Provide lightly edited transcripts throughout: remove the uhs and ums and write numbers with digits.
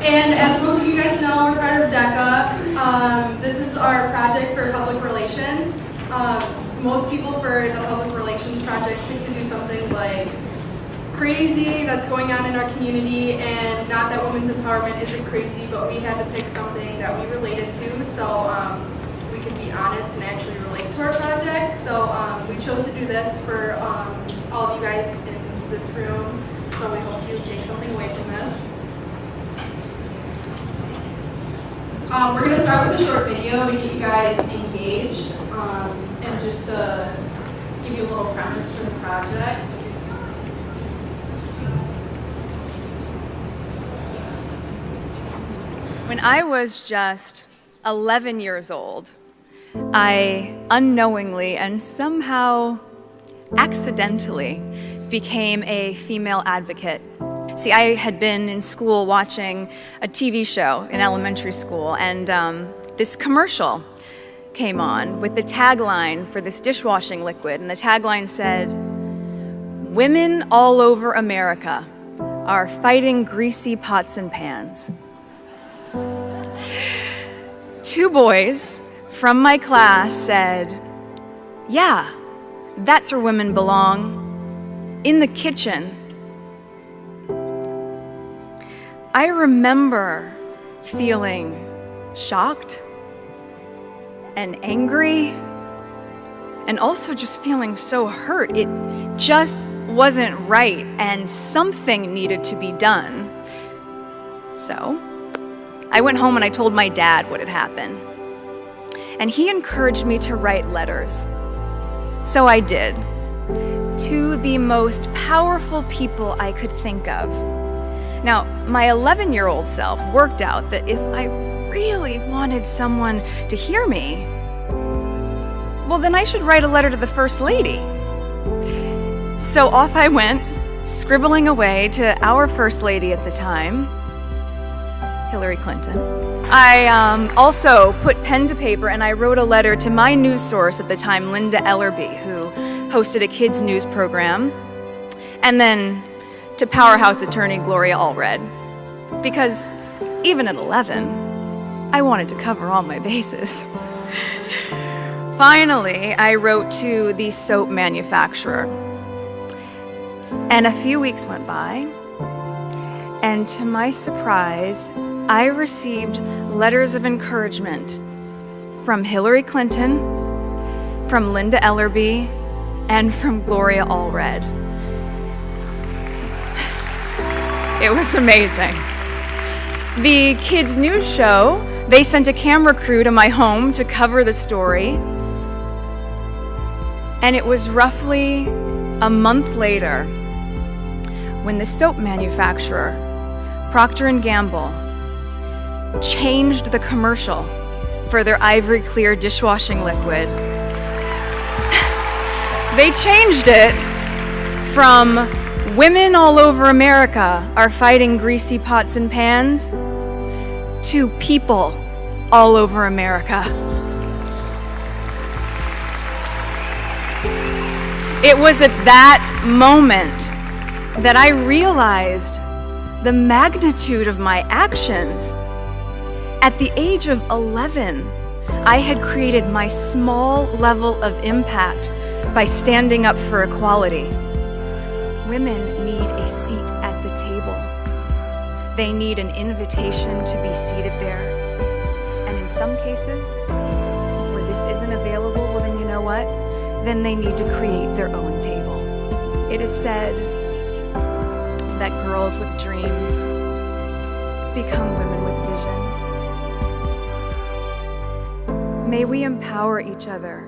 And as most of you guys know, we're part of DECA. This is our project for public relations. Most people for the public relations project pick to do something like crazy that's going on in our community, and not that women's empowerment isn't crazy, but we had to pick something that we related to, so we could be honest and actually relate to our project. So we chose to do this for all of you guys in this room, so we hope you take something away from this. We're going to start with a short video to get you guys engaged and just give you a little premise for the project. When I was just 11 years old, I unknowingly and somehow accidentally became a female advocate. See, I had been in school watching a TV show in elementary school, and this commercial came on with the tagline for this dishwashing liquid, and the tagline said, "Women all over America are fighting greasy pots and pans." Two boys from my class said, "Yeah, that's where women belong, in the kitchen." I remember feeling shocked and angry, and also just feeling so hurt. It just wasn't right, and something needed to be done. So I went home and I told my dad what had happened. And he encouraged me to write letters. So I did, to the most powerful people I could think of. Now, my 11-year-old self worked out that if I really wanted someone to hear me, well, then I should write a letter to the First Lady. So off I went, scribbling away to our First Lady at the time, Hillary Clinton. I also put pen to paper and I wrote a letter to my news source at the time, Linda Ellerby, who hosted a kids' news program, and then to powerhouse attorney Gloria Allred. Because even at 11, I wanted to cover all my bases. Finally, I wrote to the soap manufacturer. And a few weeks went by, and to my surprise, I received letters of encouragement from Hillary Clinton, from Linda Ellerby, and from Gloria Allred. It was amazing. The kids' news show, they sent a camera crew to my home to cover the story. And it was roughly a month later when the soap manufacturer, Procter & Gamble, changed the commercial for their Ivory Clear dishwashing liquid. They changed it from "Women all over America are fighting greasy pots and pans" to "People all over America." It was at that moment that I realized the magnitude of my actions. At the age of 11, I had created my small level of impact by standing up for equality. Women need a seat at the table. They need an invitation to be seated there. And in some cases, where this isn't available, well then you know what? Then they need to create their own table. It is said that girls with dreams become women with vision. May we empower each other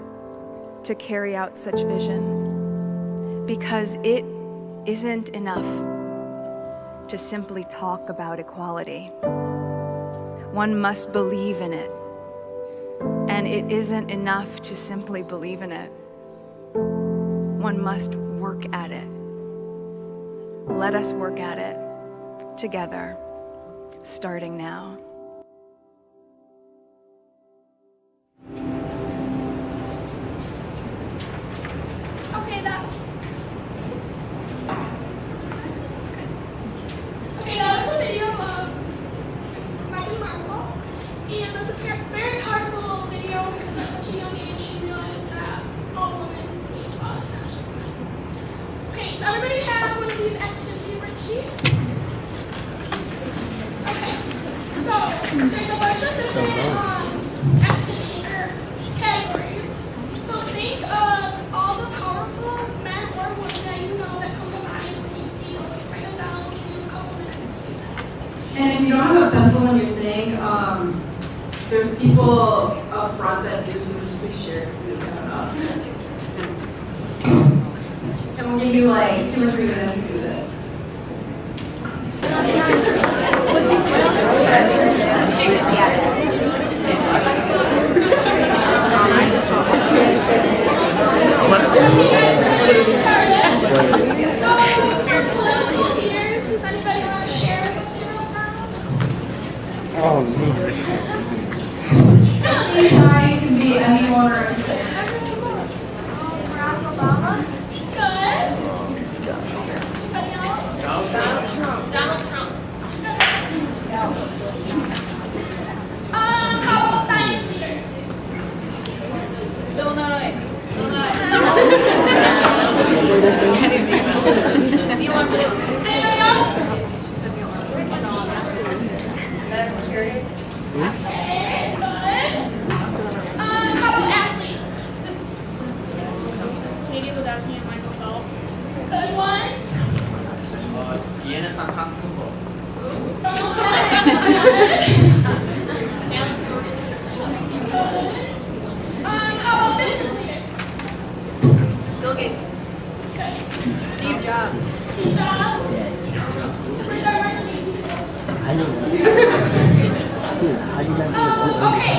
to carry out such vision, because it isn't enough to simply talk about equality. One must believe in it, and it isn't enough to simply believe in it. One must work at it. Let us work at it together, starting now. Okay, now it's a video of Does everybody have one of these activity worksheets? Okay. So there's a bunch of different activity or categories. So think of all the powerful men or women that you know that come to mind when you see those. Write them down. We'll give you a couple minutes to do that. And if you don't have a pencil on your thing, there's people up front that do, so please share so we can have enough. And we'll give you like 2 or 3 minutes to do this. So for political leaders, does anybody want to share what they wrote down? Oh, man. I can be anyone or anything. Barack Obama. Good. Anybody else? Donald Trump. How about science leaders? Bill Nye. Anybody else? Okay, good. How about athletes? Canadian without me and myself. Good one. Giannis Antetokounmpo. How about business leaders? Bill Gates. Good. Steve Jobs. Steve Jobs. Where's our marketing people? I know. How do you guys Okay.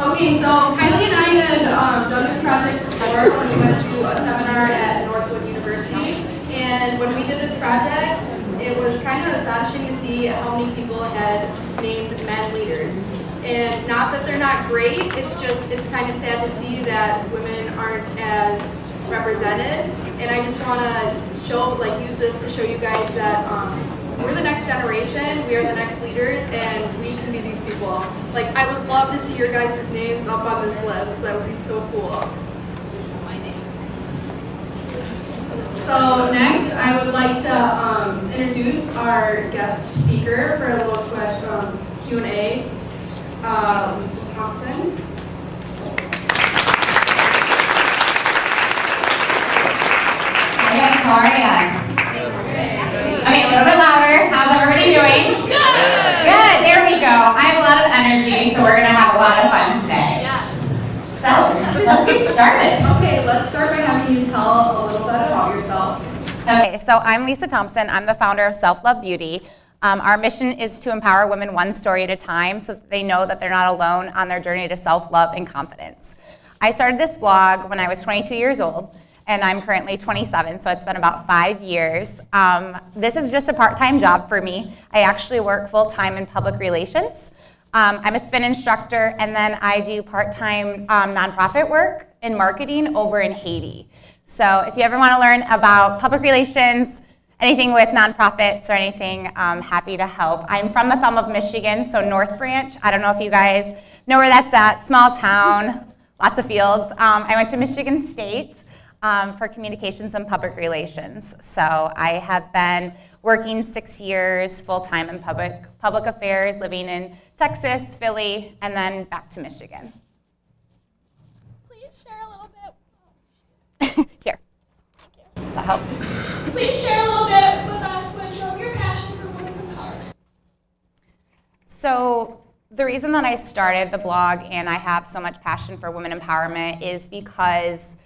Okay, so Kylie and I had done this project before when we went to a seminar at Northwood University. And when we did this project, it was kind of astonishing to see how many people had named men leaders. And not that they're not great, it's kind of sad to see that women aren't as represented. And I just want to use this to show you guys that we're the next generation, we are the next leaders, and we can be these people. Like, I would love to see your guys' names up on this list. That would be so cool. So next, I would like to introduce our guest speaker for a little question, Q&A, Mr. Thompson. Hi guys, how are ya? Okay, a little bit louder. How's everybody doing? Good, there we go. I have a lot of energy, so we're gonna have a lot of fun today. So, let's get started. Okay, let's start by having you tell a little bit about yourself. Okay, so I'm Lisa Thompson. I'm the founder of Self Love Beauty. Our mission is to empower women one story at a time so that they know that they're not alone on their journey to self-love and confidence. I started this blog when I was 22 years old, and I'm currently 27, so it's been about 5 years. This is just a part-time job for me. I actually work full-time in public relations. I'm a spin instructor, and then I do part-time nonprofit work in marketing over in Haiti. So if you ever want to learn about public relations, anything with nonprofits or anything, I'm happy to help. I'm from the thumb of Michigan, so North Branch. I don't know if you guys know where that's at. Small town, lots of fields. I went to Michigan State for communications and public relations. So I have been working 6 years full-time in public affairs, living in Texas, Philly, and then back to Michigan. Please share a little bit. Here. Does that help? Please share a little bit with us what drove your passion for women's empowerment. So the reason that I started the blog and I have so much passion for women empowerment is because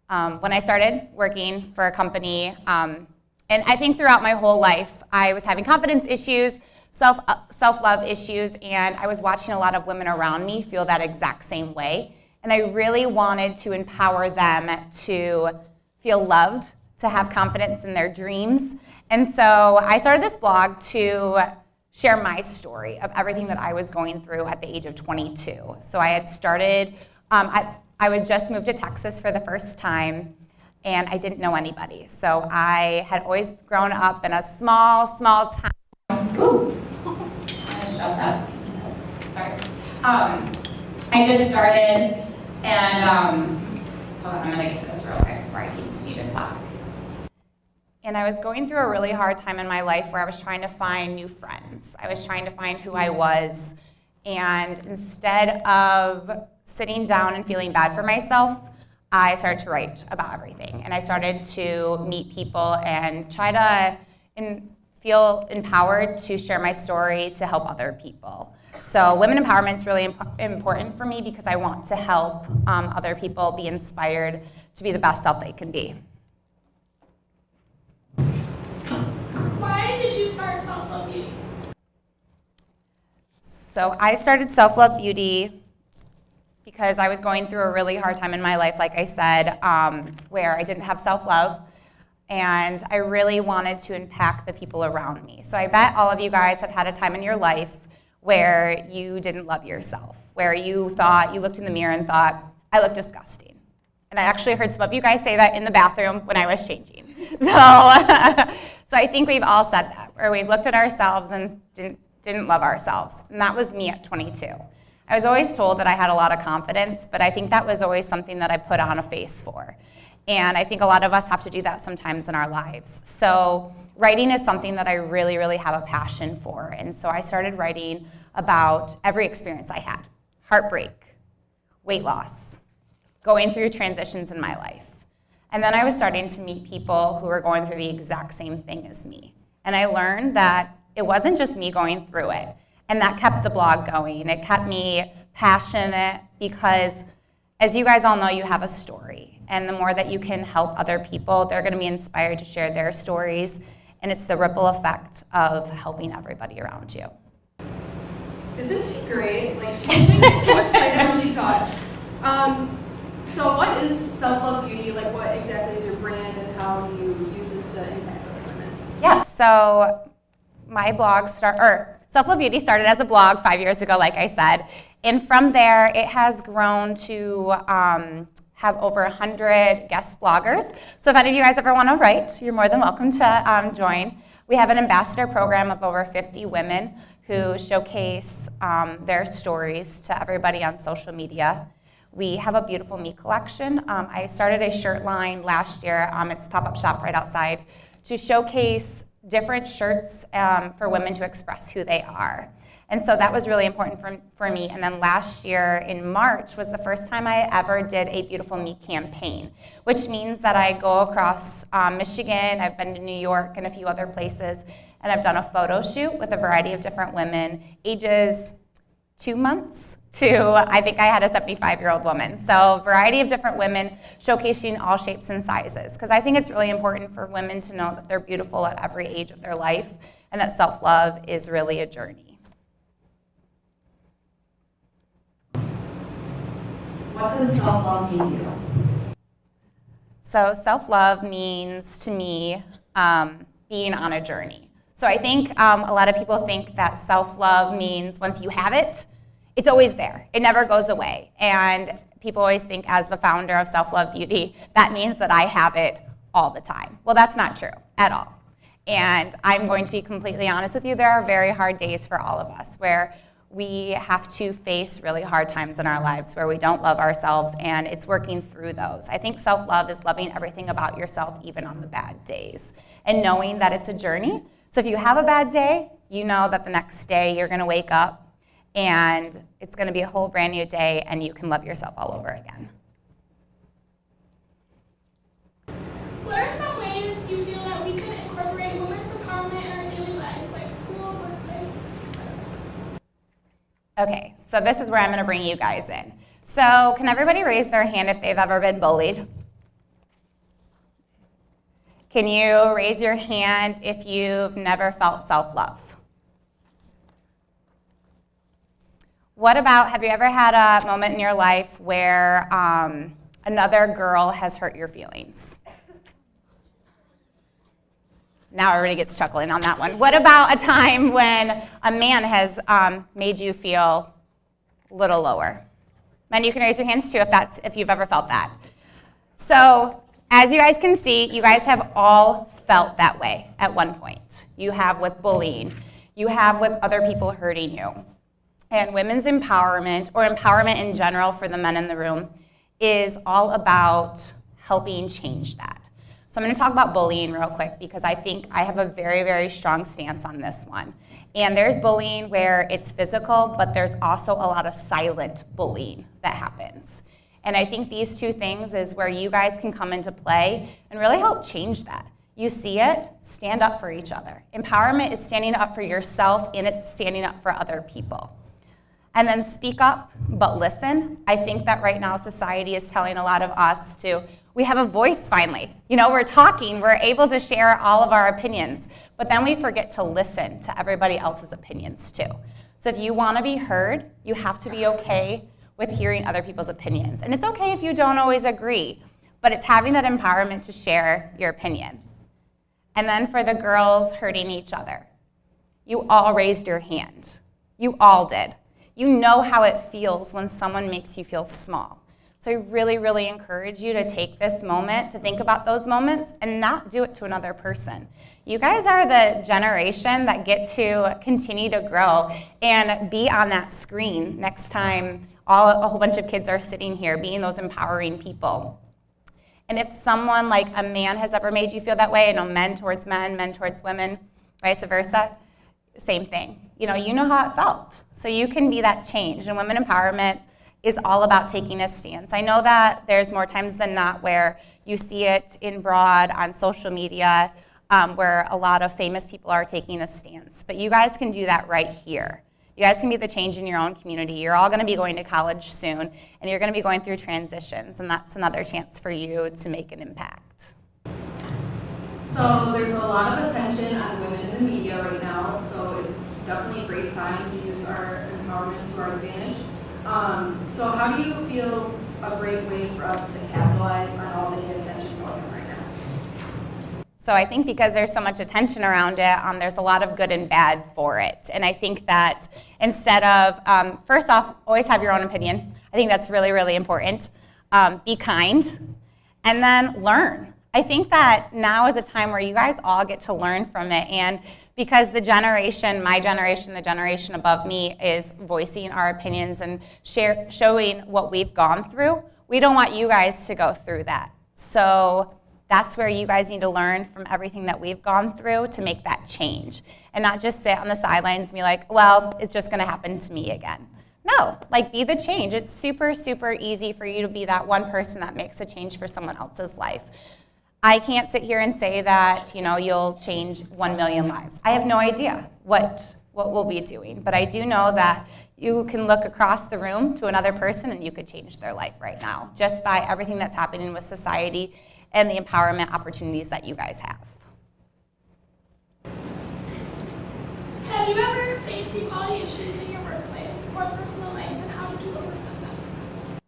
when I started working for a company, and I think throughout my whole life, I was having confidence issues, self-love issues, and I was watching a lot of women around me feel that exact same way. And I really wanted to empower them to feel loved, to have confidence in their dreams. And so I started this blog to share my story of everything that I was going through at the age of 22. So I had started, I would just move to Texas for the first time, and I didn't know anybody. So I had always grown up in a small town. Ooh, I shoved up. Sorry. I just started, and hold on, I'm gonna get this real quick. before I came to you to talk. And I was going through a really hard time in my life where I was trying to find new friends. I was trying to find who I was. And instead of sitting down and feeling bad for myself, I started to write about everything. And I started to meet people and try to feel empowered to share my story to help other people. So women empowerment is really important for me because I want to help other people be inspired to be the best self they can be. Why did you start Self-Love Beauty? So I started Self-Love Beauty because I was going through a really hard time in my life, like I said, where I didn't have self-love, and I really wanted to impact the people around me. So I bet all of you guys have had a time in your life where you didn't love yourself, where you looked in the mirror and thought, I look disgusting. And I actually heard some of you guys say that in the bathroom when I was changing. So I think we've all said that, where we've looked at ourselves and didn't love ourselves. And that was me at 22. I was always told that I had a lot of confidence, but I think that was always something that I put on a face for. And I think a lot of us have to do that sometimes in our lives. So writing is something that I really, really have a passion for. And so I started writing about every experience I had: heartbreak, weight loss, going through transitions in my life. And then I was starting to meet people who were going through the exact same thing as me. And I learned that it wasn't just me going through it. And that kept the blog going. It kept me passionate because, as you guys all know, you have a story. And the more that you can help other people, they're going to be inspired to share their stories. And it's the ripple effect of helping everybody around you. Isn't she great? Like, she gets so excited when she talks. So what is Self-Love Beauty? Like, what exactly is your brand, and how do you use this to impact other women? Yeah, so my blog Self-Love Beauty started as a blog 5 years ago, like I said. And from there, it has grown to have over 100 guest bloggers. So if any of you guys ever want to write, you're more than welcome to join. We have an ambassador program of over 50 women who showcase their stories to everybody on social media. We have a beautiful me collection. I started a shirt line last year. It's a pop-up shop right outside to showcase different shirts for women to express who they are. And so that was really important for me. And then last year in March was the first time I ever did a Beautiful Me campaign, which means that I go across Michigan, I've been to New York and a few other places, and I've done a photo shoot with a variety of different women, ages 2 months to, I think I had a 75-year-old woman. So a variety of different women showcasing all shapes and sizes, because I think it's really important for women to know that they're beautiful at every age of their life and that self-love is really a journey. What does self-love mean to you? So self-love means to me being on a journey. So I think a lot of people think that self-love means once you have it, it's always there. It never goes away. And people always think, as the founder of Self-Love Beauty, that means that I have it all the time. Well, that's not true at all. And I'm going to be completely honest with you, there are very hard days for all of us where we have to face really hard times in our lives where we don't love ourselves, and it's working through those. I think self-love is loving everything about yourself, even on the bad days, and knowing that it's a journey. So if you have a bad day, you know that the next day you're gonna wake up and it's gonna be a whole brand new day, and you can love yourself all over again. What are some ways you feel that we could incorporate women's empowerment in our daily lives, like school, workplace, etc.? Okay, so this is where I'm gonna bring you guys in. So can everybody raise their hand if they've ever been bullied? Can you raise your hand if you've never felt self-love? What about, have you ever had a moment in your life where another girl has hurt your feelings? Now everybody gets chuckling on that one. What about a time when a man has made you feel a little lower? Men, you can raise your hands too if you've ever felt that. So as you guys can see, you guys have all felt that way at one point. You have with bullying. You have with other people hurting you. And women's empowerment, or empowerment in general for the men in the room, is all about helping change that. So I'm going to talk about bullying real quick because I think I have a very, very strong stance on this one. And there's bullying where it's physical, but there's also a lot of silent bullying that happens. And I think these two things is where you guys can come into play and really help change that. You see it, stand up for each other. Empowerment is standing up for yourself, and it's standing up for other people. And then speak up, but listen. I think that right now society is telling a lot of us we have a voice finally. We're talking, we're able to share all of our opinions, but then we forget to listen to everybody else's opinions too. So if you want to be heard, you have to be okay with hearing other people's opinions. And it's okay if you don't always agree, but it's having that empowerment to share your opinion. And then for the girls hurting each other, you all raised your hand. You all did. You know how it feels when someone makes you feel small. So I really, really encourage you to take this moment to think about those moments and not do it to another person. You guys are the generation that get to continue to grow and be on that screen next time a whole bunch of kids are sitting here, being those empowering people. And if someone like a man has ever made you feel that way, men towards men towards women, vice versa, same thing. You know how it felt. So you can be that change. And women empowerment is all about taking a stance. I know that there's more times than not where you see it in broad on social media where a lot of famous people are taking a stance. But you guys can do that right here. You guys can be the change in your own community. You're all going to be going to college soon, and you're going to be going through transitions, and that's another chance for you to make an impact. So there's a lot of attention on women in the media right now, so it's definitely a great time to use our empowerment to our advantage. So how do you feel a great way for us to capitalize on all the attention going on right now? So I think because there's so much attention around it, there's a lot of good and bad for it. And I think that instead of, first off, always have your own opinion. I think that's really, really important. Be kind, and then learn. I think that now is a time where you guys all get to learn from it. And because the generation, my generation, the generation above me, is voicing our opinions and showing what we've gone through, we don't want you guys to go through that. So that's where you guys need to learn from everything that we've gone through to make that change. And not just sit on the sidelines and be like, well, it's just gonna happen to me again. No, be the change. It's super, super easy for you to be that one person that makes a change for someone else's life. I can't sit here and say that, you'll change 1 million lives. I have no idea what we'll be doing, but I do know that you can look across the room to another person and you could change their life right now, just by everything that's happening with society and the empowerment opportunities that you guys have. Have you ever faced equality issues in your workplace or personal life, and how did you overcome them?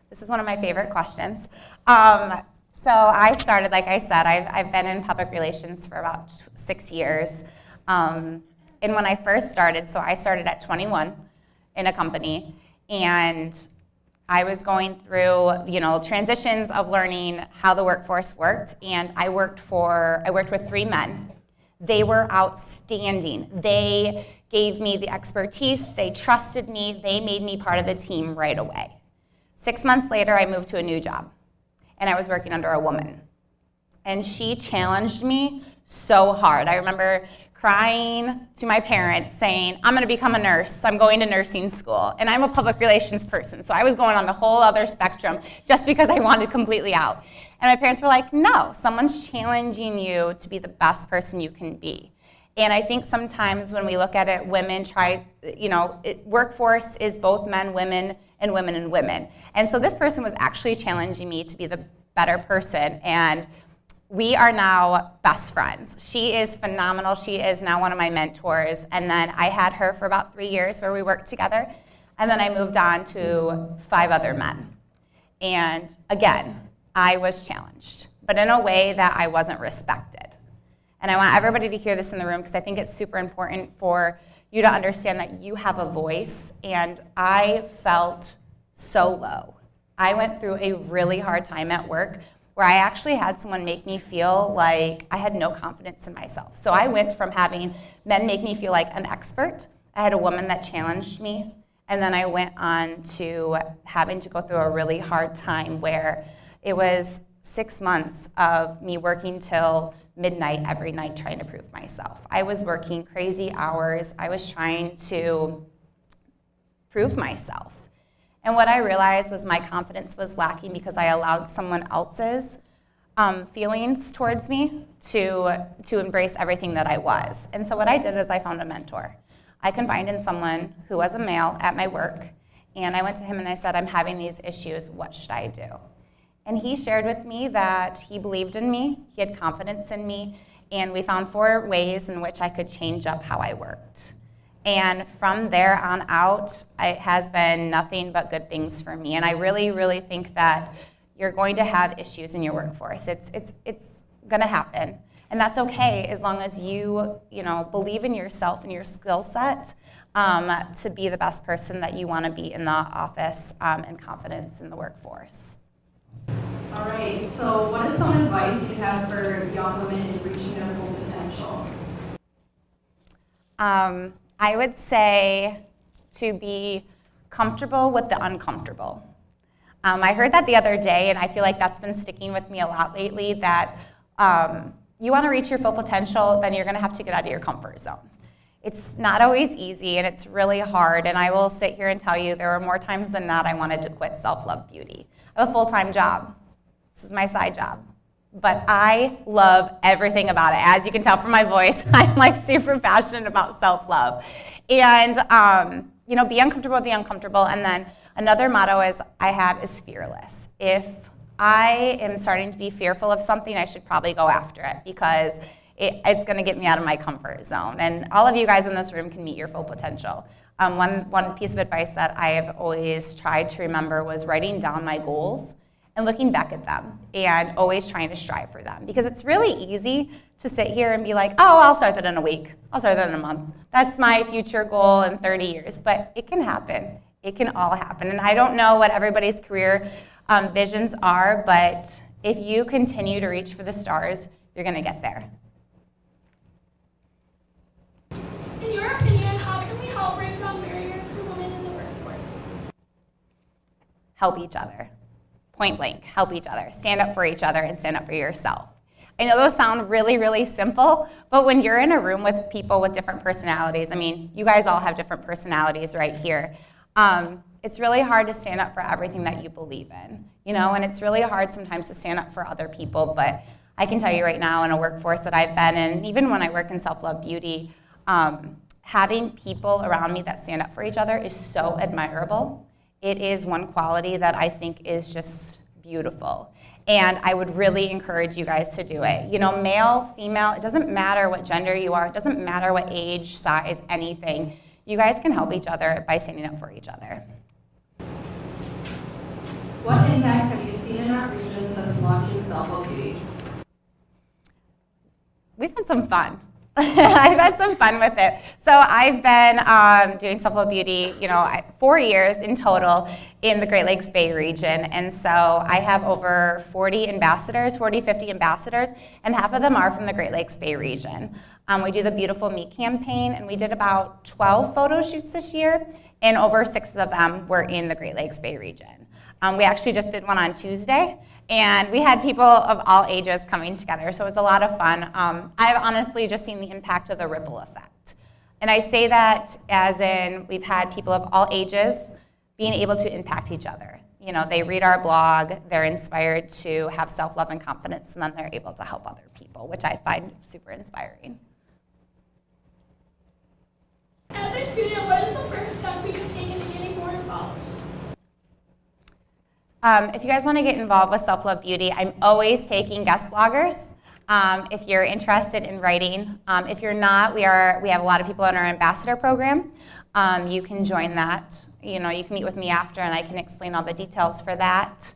This is one of my favorite questions. So I started, like I said, I've been in public relations for about 6 years. And when I first started, so I started at 21 in a company, and I was going through, transitions of learning how the workforce worked, and I worked with 3 men. They were outstanding. They gave me the expertise, they trusted me, they made me part of the team right away. 6 months later, I moved to a new job, and I was working under a woman. And she challenged me so hard. I remember crying to my parents saying, I'm gonna become a nurse, I'm going to nursing school. And I'm a public relations person, so I was going on the whole other spectrum just because I wanted completely out. And my parents were like, no, someone's challenging you to be the best person you can be. And I think sometimes when we look at it, women workforce is both men, women, and women and women. And so this person was actually challenging me to be the better person, and we are now best friends. She is phenomenal. She is now one of my mentors. And then I had her for about 3 years where we worked together. And then I moved on to 5 other men. And again, I was challenged, but in a way that I wasn't respected. And I want everybody to hear this in the room because I think it's super important for you to understand that you have a voice. And I felt so low. I went through a really hard time at work where I actually had someone make me feel like I had no confidence in myself. So I went from having men make me feel like an expert. I had a woman that challenged me. And then I went on to having to go through a really hard time where it was 6 months of me working till midnight every night trying to prove myself. I was working crazy hours. I was trying to prove myself. And what I realized was my confidence was lacking because I allowed someone else's feelings towards me to embrace everything that I was. And so what I did is I found a mentor. I confided in someone who was a male at my work, and I went to him and I said, I'm having these issues, what should I do? And he shared with me that he believed in me, he had confidence in me, and we found 4 ways in which I could change up how I worked. And from there on out, it has been nothing but good things for me. And I really, really think that you're going to have issues in your workforce. It's going to happen. And that's okay as long as you believe in yourself and your skill set to be the best person that you want to be in the office and confidence in the workforce. All right, so what is some advice you have for young women in reaching their full potential? I would say to be comfortable with the uncomfortable. I heard that the other day, and I feel like that's been sticking with me a lot lately, that you want to reach your full potential, then you're going to have to get out of your comfort zone. It's not always easy, and it's really hard, and I will sit here and tell you there were more times than not I wanted to quit Self-Love Beauty. I have a full-time job. This is my side job. But I love everything about it. As you can tell from my voice, I'm like super passionate about self-love. And be uncomfortable with the uncomfortable. And then another motto I have is fearless. If I am starting to be fearful of something, I should probably go after it because it's going to get me out of my comfort zone. And all of you guys in this room can meet your full potential. One piece of advice that I have always tried to remember was writing down my goals and looking back at them and always trying to strive for them. Because it's really easy to sit here and be like, oh, I'll start that in a week. I'll start that in a month. That's my future goal in 30 years. But it can happen. It can all happen. And I don't know what everybody's career visions are, but if you continue to reach for the stars, you're going to get there. In your opinion, how can we help break down barriers for women in the workforce? Help each other. Point blank, help each other. Stand up for each other and stand up for yourself. I know those sound really, really simple, but when you're in a room with people with different personalities, I mean, you guys all have different personalities right here. It's really hard to stand up for everything that you believe in, and it's really hard sometimes to stand up for other people, but I can tell you right now in a workforce that I've been in, even when I work in Self-Love Beauty, having people around me that stand up for each other is so admirable. It is one quality that I think is just beautiful. And I would really encourage you guys to do it. Male, female, it doesn't matter what gender you are. It doesn't matter what age, size, anything. You guys can help each other by standing up for each other. What impact have you seen in our region since launching Self-Love Beauty? We've had some fun. I've had some fun with it. So I've been doing Self-Love Beauty, 4 years in total in the Great Lakes Bay region. And so I have over 50 ambassadors, and half of them are from the Great Lakes Bay region. We do the Beautiful Me campaign, and we did about 12 photo shoots this year, and over 6 of them were in the Great Lakes Bay region. We actually just did one on Tuesday. And we had people of all ages coming together, so it was a lot of fun. I've honestly just seen the impact of the ripple effect. And I say that as in we've had people of all ages being able to impact each other. They read our blog, they're inspired to have self-love and confidence, and then they're able to help other people, which I find super inspiring. As a student, what is the first step we could take into getting more involved? If you guys want to get involved with Self-Love Beauty, I'm always taking guest bloggers. If you're interested in writing, if you're not, we have a lot of people in our ambassador program. You can join that. You can meet with me after, and I can explain all the details for that.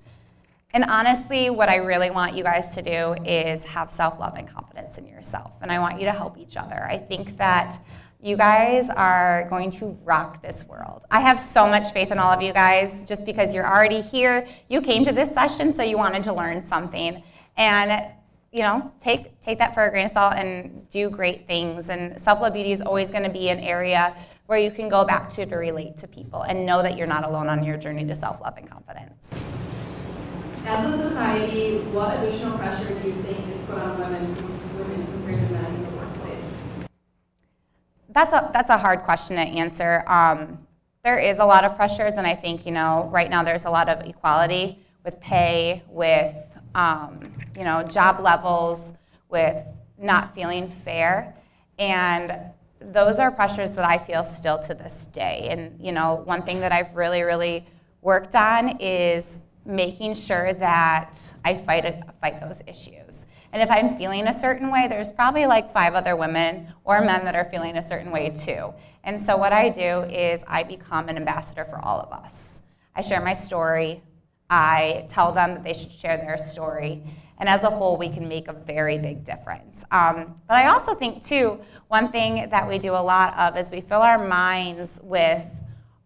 And honestly, what I really want you guys to do is have self-love and confidence in yourself, and I want you to help each other. I think that you guys are going to rock this world. I have so much faith in all of you guys just because you're already here. You came to this session, so you wanted to learn something. And take that for a grain of salt and do great things. And Self-Love Beauty is always going to be an area where you can go back to relate to people and know that you're not alone on your journey to self-love and confidence. As a society, what additional pressure do you think is put on women compared to men in the workplace? That's a hard question to answer. There is a lot of pressures, and I think, right now there's a lot of equality with pay, with, job levels, with not feeling fair. And those are pressures that I feel still to this day. And, one thing that I've really, really worked on is making sure that I fight those issues. And if I'm feeling a certain way, there's probably like 5 other women or men that are feeling a certain way too. And so what I do is I become an ambassador for all of us. I share my story. I tell them that they should share their story. And as a whole, we can make a very big difference. But I also think too, one thing that we do a lot of is we fill our minds with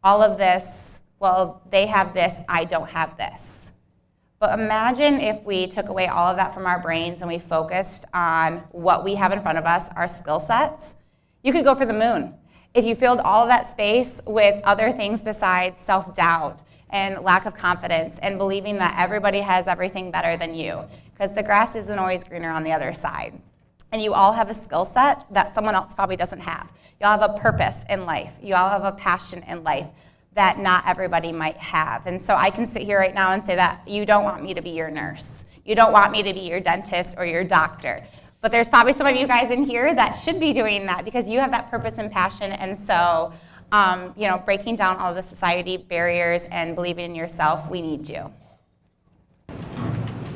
all of this, well, they have this, I don't have this. But imagine if we took away all of that from our brains and we focused on what we have in front of us, our skill sets. You could go for the moon. If you filled all of that space with other things besides self-doubt and lack of confidence and believing that everybody has everything better than you, because the grass isn't always greener on the other side. And you all have a skill set that someone else probably doesn't have. You all have a purpose in life. You all have a passion in life that not everybody might have. And so I can sit here right now and say that you don't want me to be your nurse. You don't want me to be your dentist or your doctor. But there's probably some of you guys in here that should be doing that because you have that purpose and passion. And so, breaking down all the society barriers and believing in yourself, we need you.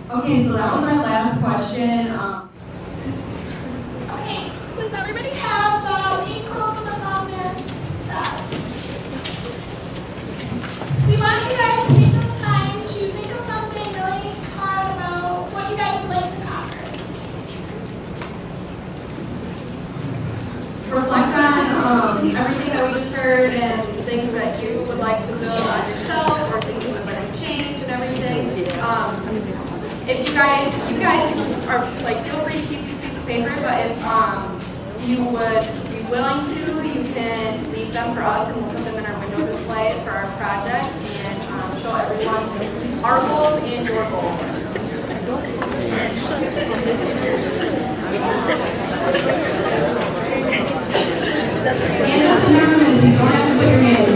Okay, so that was our last question. Okay, does everybody have pink clothes on their desk? We want you guys to take this time to think of something really hard about what you guys would like to conquer. Reflect on everything that we just heard and things that you would like to build on yourself or things you would like to change and everything. If you guys are feel free to keep these pieces of paper, but if you would be willing to, you can leave them for us and we'll put them in our window display for our projects and show everyone our goals and your goals. And as anonymous, you don't have to put your name.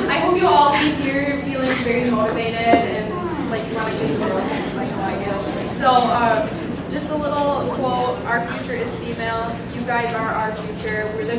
I hope you all leave here feeling very motivated and like you want to get more like I do. So just a little quote, our future is female. You guys are our future. We're the